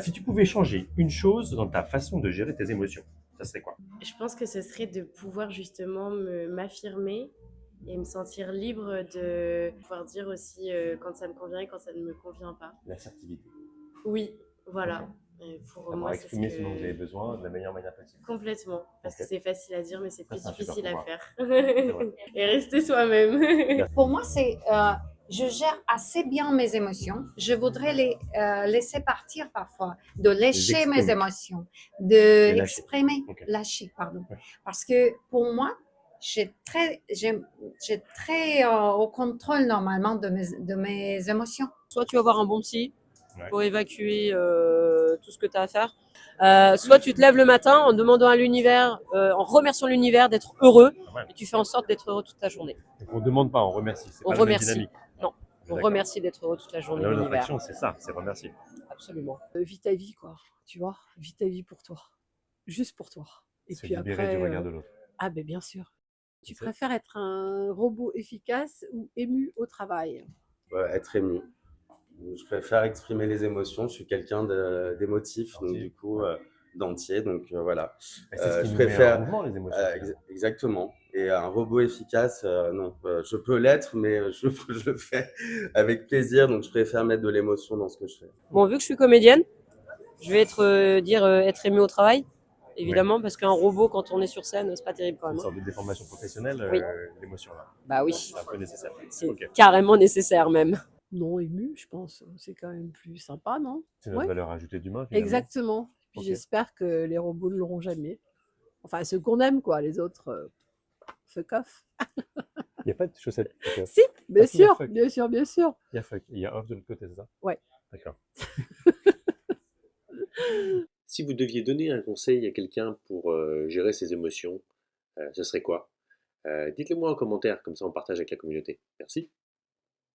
Si tu pouvais changer une chose dans ta façon de gérer tes émotions, ça serait quoi? Je pense que ce serait de pouvoir justement m'affirmer et me sentir libre de pouvoir dire aussi quand ça me convient et quand ça ne me convient pas. L'assertivité. Oui, Ok. voilà. Et pour Savoir moi, c'est ce exprimer ce dont vous avez que besoin de la meilleure manière possible. complètement, parce Ok. que c'est facile à dire, mais c'est Ça, plus c'est un super difficile à pouvoir. faire. C'est vrai. Et rester soi-même. Merci. Pour moi, je gère assez bien mes émotions. Je voudrais les laisser partir parfois, de Les lécher mes exprimer, émotions, de les lâcher. exprimer, Ok. lâcher, pardon. Ouais. Parce que pour moi, j'ai très au contrôle normalement de mes émotions. Soit tu vas voir un bon psy Ouais. pour évacuer tout ce que tu as à faire. Soit tu te lèves le matin en demandant à l'univers, en remerciant l'univers d'être heureux, Ah ouais. et tu fais en sorte d'être heureux toute ta journée. Donc on ne demande pas, on remercie. C'est On pas la même remercie. dynamique. Non, on D'accord. remercie d'être heureux toute la journée, La loi l'univers. d'attraction, c'est ça, c'est remercier. Absolument. Vis ta vie, quoi. Tu vois, vis ta vie pour toi. Juste pour toi. Et Se puis libérer après, du regard de l'autre. ah ben bien sûr. Tu C'est- préfères être un robot efficace ou ému au travail? Être ému. Je préfère exprimer les émotions. Je suis quelqu'un d'émotif, donc Entier. du coup d'entier. Donc voilà. Et c'est ce qui Je nous met en préfère mouvement, les émotions. exactement. Et un robot efficace, non. Je peux l'être, mais je le fais avec plaisir. Donc je préfère mettre de l'émotion dans ce que je fais. Bon, vu que je suis comédienne, je vais être ému au travail, évidemment, parce qu'un robot, quand on est sur scène, c'est pas terrible quand Une même. sorte de déformation professionnelle, Oui. l'émotion là. Bah oui, C'est un peu nécessaire. c'est Ok. carrément nécessaire même. Non, ému, je pense. C'est quand même plus sympa, non? C'est notre Ouais, valeur ajoutée d'humain, finalement. exactement. Puis Ok. j'espère que les robots ne l'auront jamais. Enfin, ceux qu'on aime, quoi. Les autres, fuck off. Il n'y a pas de chaussettes. Ok. Si, bien Ah si, il y a sûr, fuck. bien sûr, bien sûr. Il y a fuck. Il y a off de l'autre côté, c'est ça? Ouais. D'accord. Si vous deviez donner un conseil à quelqu'un pour gérer ses émotions, ce serait quoi? Dites-le moi en commentaire, comme ça on partage avec la communauté. Merci.